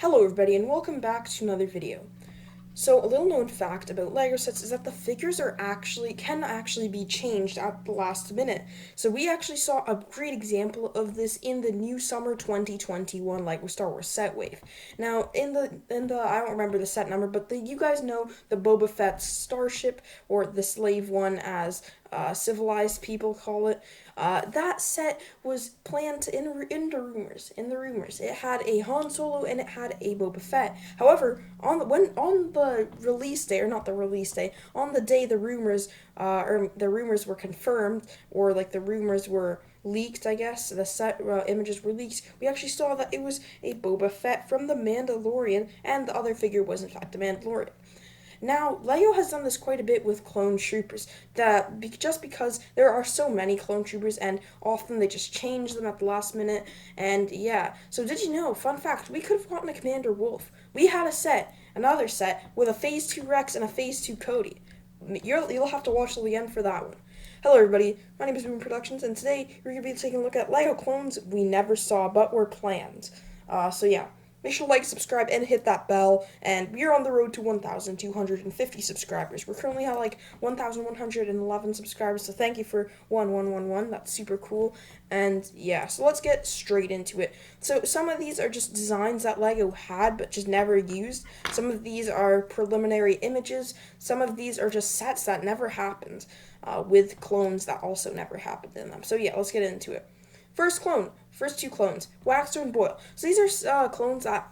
Hello everybody and welcome back to another video. So a little known fact about LEGO sets is that the figures can actually be changed at the last minute. So we actually saw a great example of this in the new summer 2021 LEGO Star Wars set wave. Now in the I don't remember the set number, but you guys know the Boba Fett starship, or the slave one as civilized people call it. That set was planned in the rumors. In the rumors, it had a Han Solo and it had a Boba Fett. However, on the release day, or not the release day, on the day the rumors were confirmed, or like the rumors were leaked, I guess the set images were leaked, we actually saw that it was a Boba Fett from the Mandalorian, and the other figure was in fact the Mandalorian. Now, LEGO has done this quite a bit with clone troopers, just because there are so many clone troopers, and often they just change them at the last minute, and yeah. So did you know, fun fact, we could have gotten a Commander Wolffe. We had another set, with a Phase 2 Rex and a Phase 2 Cody. You'll have to watch till the end for that one. Hello everybody, my name is Boom Productions, and today we're going to be taking a look at LEGO clones we never saw but were planned. So yeah. Make sure to like, subscribe, and hit that bell. And we're on the road to 1,250 subscribers. We're currently at like 1,111 subscribers, so thank you for 1111. That's super cool. And yeah, so let's get straight into it. So some of these are just designs that LEGO had but just never used. Some of these are preliminary images. Some of these are just sets that never happened, with clones that also never happened in them. So yeah, let's get into it. First two clones, Waxer and Boyle. So these are clones that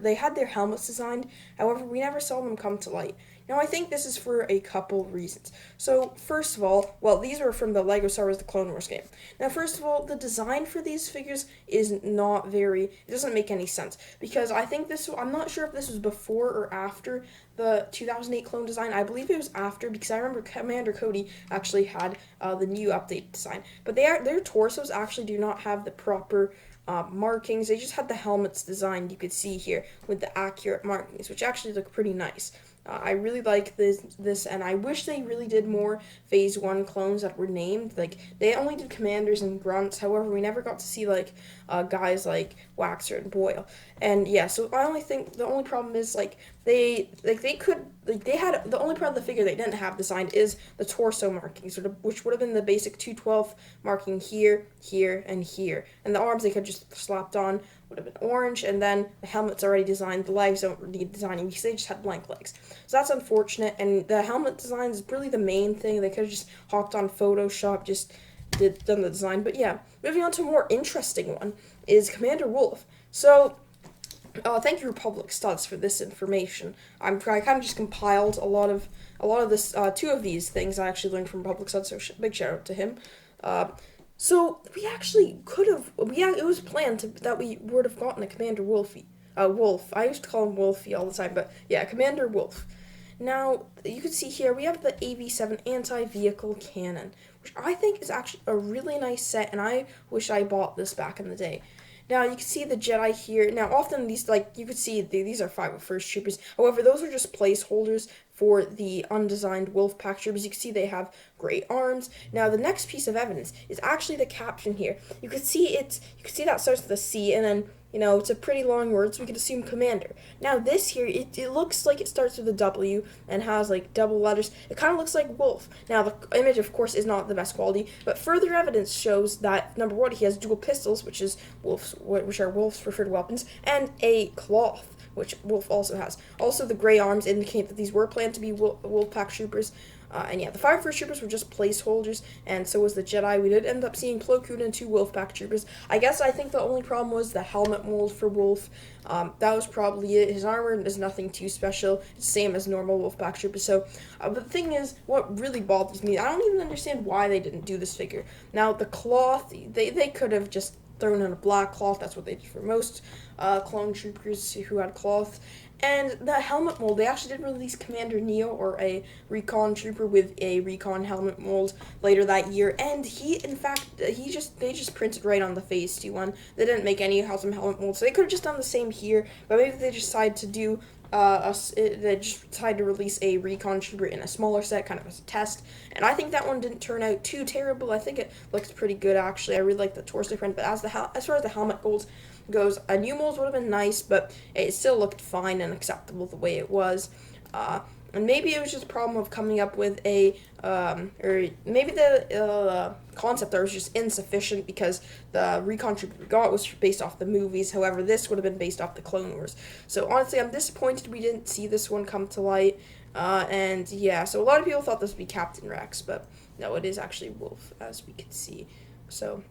they had their helmets designed, however, we never saw them come to light. Now, I think this is for a couple reasons. So, first of all, these were from the LEGO Star Wars The Clone Wars game. Now, first of all, the design for these figures is it doesn't make any sense, because I'm not sure if this was before or after the 2008 clone design. I believe it was after, because I remember Commander Cody actually had the new update design. But their torsos actually do not have the proper markings. They just had the helmets designed, you could see here, with the accurate markings, which actually look pretty nice. I really like this, and I wish they really did more Phase 1 clones that were named. Like, they only did Commanders and Grunts, however, we never got to see, guys like Waxer and Boyle. And, yeah, so I only think the only problem is, the only part of the figure they didn't have designed is the torso markings, which would have been the basic 212 marking here, here, and here. And the arms they could just slapped on would have been orange, and then the helmet's already designed. The legs don't need designing because they just had blank legs. So that's unfortunate, and the helmet design is really the main thing. They could have just hopped on Photoshop, done the design. But yeah, moving on to a more interesting one is Commander Wolffe. So, thank you, Republic Studs, for this information. I kind of just compiled a lot of this. Two of these things I actually learned from Republic Studs, so big shout out to him. So we actually could have. It was planned that we would have gotten a Commander Wolffe. Wolffe. I used to call him Wolfie all the time, but yeah, Commander Wolffe. Now, you can see here we have the AV-7 anti-vehicle cannon, which I think is actually a really nice set, and I wish I bought this back in the day. Now, you can see the Jedi here. Now, often these, you could see these are 501st Troopers. However, those are just placeholders for the undesigned Wolf Pack Troopers. You can see they have great arms. Now, the next piece of evidence is actually the caption here. You can see that starts with a C, and then, it's a pretty long word, so we could assume Commander. Now, this here, it looks like it starts with a W and has, double letters. It kind of looks like Wolf. Now, the image, of course, is not the best quality, but further evidence shows that, number one, he has dual pistols, which are Wolf's preferred weapons, and a cloth, which Wolffe also has. Also, the gray arms indicate that these were planned to be Wolf Pack Troopers. And yeah, the 501st Troopers were just placeholders, and so was the Jedi. We did end up seeing Plo Koon and 2 Wolf Pack Troopers. I think the only problem was the helmet mold for Wolf. That was probably it. His armor is nothing too special. It's the same as normal Wolf Pack Troopers. So, but the thing is, what really bothers me, I don't even understand why they didn't do this figure. Now, the cloth, they could have just thrown in a black cloth. That's what they did for most clone troopers who had cloth. And the helmet mold, they actually did release Commander Neo, or a recon trooper with a recon helmet mold, later that year. And they just printed right on the Phase 2 one. They didn't make any custom helmet molds, so they could have just done the same here. But maybe they decided to do they just decided to release a recon trooper in a smaller set, kind of as a test, and I think that one didn't turn out too terrible. I think it looks pretty good, actually. I really like the torso print, but as far as the helmet goes, goes, a new mold would have been nice, but it still looked fine and acceptable the way it was. And maybe it was just a problem of coming up with or maybe the concept art was just insufficient because the Recon Trooper we got was based off the movies. However, this would have been based off the Clone Wars. So honestly, I'm disappointed we didn't see this one come to light. And yeah, so a lot of people thought this would be Captain Rex, but no, it is actually Wolffe, as we can see. So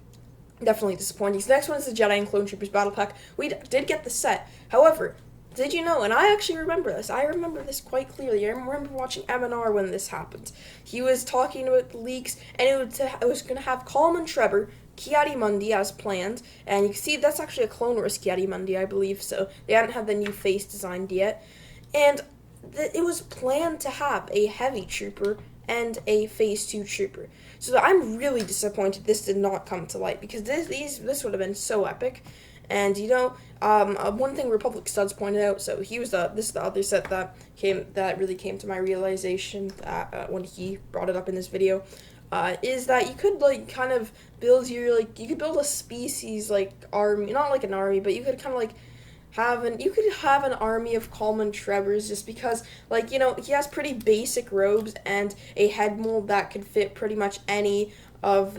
definitely disappointing. So next one is the Jedi and Clone Troopers Battle Pack. We did get the set. However, did you know, and I actually remember this, I remember this quite clearly, I remember watching M&R when this happened. He was talking about the leaks, and it was going to have Coleman Trevor, Ki-Adi-Mundi as planned, and you can see that's actually a Clone Wars Ki-Adi-Mundi, I believe, so they hadn't had the new face designed yet. And it was planned to have a heavy trooper and a Phase 2 trooper. So I'm really disappointed this did not come to light, because this would have been so epic. And one thing Republic Studs pointed out, so this is the other set that really came to my realization when he brought it up in this video, is that you could kind of build you could build a species army, not like an army, but you could kind of have an army of Coleman Trevors, just because he has pretty basic robes and a head mold that could fit pretty much any of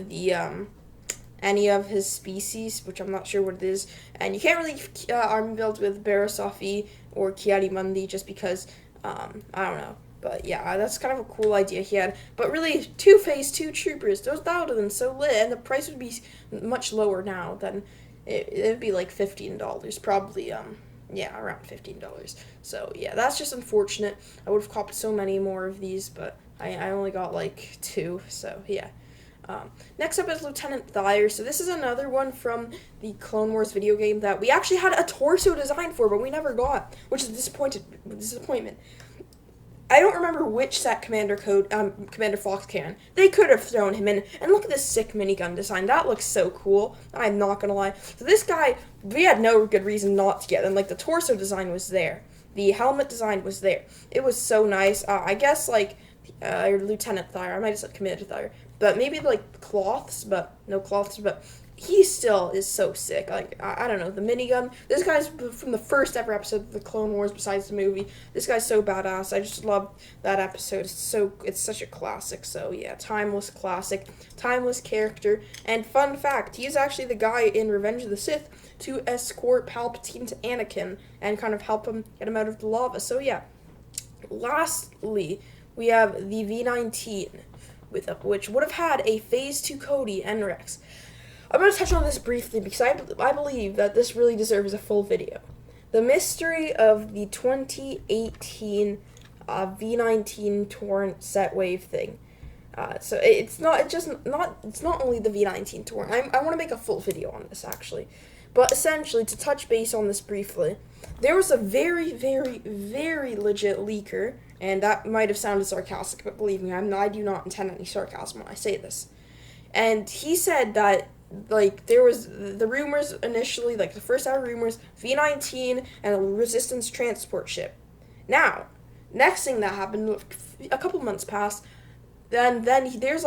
his species, which I'm not sure what it is, and you can't really army build with Barasafi or Ki-Adi-Mundi just because I don't know. But yeah, that's kind of a cool idea he had. But really, 2 Phase 2 troopers, that would have been so lit, and the price would be much lower now than it would be like $15, probably, around $15. So yeah, that's just unfortunate. I would have copped so many more of these, but I only got 2, so yeah. Next up is Lieutenant Thire. So this is another one from the Clone Wars video game that we actually had a torso design for, but we never got, which is disappointment. I don't remember which set Commander Fox can. They could have thrown him in, and look at this sick minigun design. That looks so cool. I'm not gonna lie. So this guy, we had no good reason not to get him. The torso design was there, the helmet design was there. It was so nice. I guess Lieutenant Thire. I might have said Commander Thire. But maybe cloths, but no cloths, but he still is so sick. I don't know, the minigun. This guy's from the first ever episode of the Clone Wars besides the movie. This guy's so badass. I just love that episode. It's such a classic. So yeah, timeless classic, timeless character. And fun fact, he's actually the guy in Revenge of the Sith to escort Palpatine to Anakin and kind of help him get him out of the lava. So yeah. Lastly, we have the V-19. Which would have had a Phase 2 Cody and Rex. I'm going to touch on this briefly because I believe that this really deserves a full video. The mystery of the 2018 V-19 Torrent set wave thing. So it's not only the V-19 Torrent. I want to make a full video on this actually. But essentially, to touch base on this briefly, there was a very, very, very legit leaker, and that might have sounded sarcastic, but believe me, I do not intend any sarcasm when I say this. And he said that, there was the rumors initially, the first hour rumors, V-19 and a Resistance transport ship. Now, next thing that happened, a couple months passed, then he goes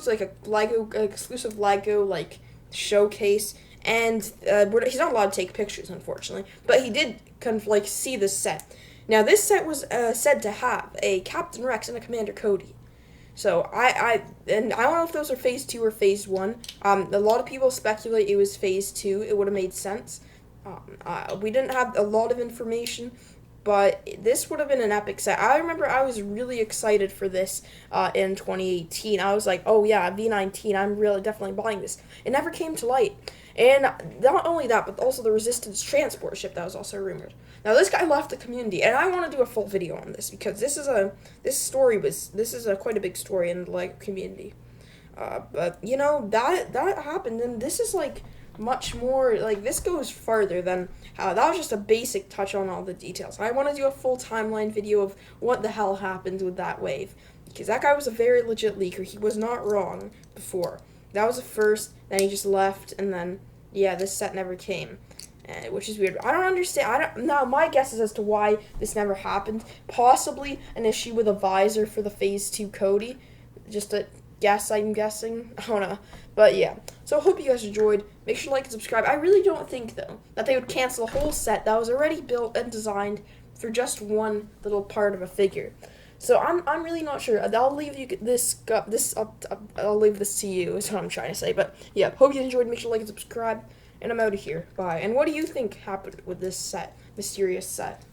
to a exclusive Lego showcase. And he's not allowed to take pictures, unfortunately. But he did kind of see this set. Now, this set was said to have a Captain Rex and a Commander Cody. So I don't know if those are Phase 2 or Phase 1. A lot of people speculate it was Phase 2. It would have made sense. We didn't have a lot of information, but this would have been an epic set. I remember I was really excited for this in 2018. I was like, oh yeah, V-19, I'm really definitely buying this. It never came to light. And not only that, but also the Resistance transport ship that was also rumored. Now this guy left the community, and I want to do a full video on this because this is quite a big story in the LEGO community. But that happened, and this is much more this goes further than how that was just a basic touch on all the details. I want to do a full timeline video of what the hell happened with that wave, because that guy was a very legit leaker. He was not wrong before. That was the first, then he just left, and then yeah, this set never came, which is weird. I don't understand. Now my guess is as to why this never happened. Possibly an issue with a visor for the Phase 2 Cody. Just a guess. I'm guessing. I don't know. But yeah, so I hope you guys enjoyed. Make sure to like and subscribe. I really don't think, though, that they would cancel a whole set that was already built and designed for just one little part of a figure. So I'm really not sure. I'll leave you I'll leave this to you is what I'm trying to say. But yeah, hope you enjoyed. Make sure to like and subscribe. And I'm out of here. Bye. And what do you think happened with this set? Mysterious set.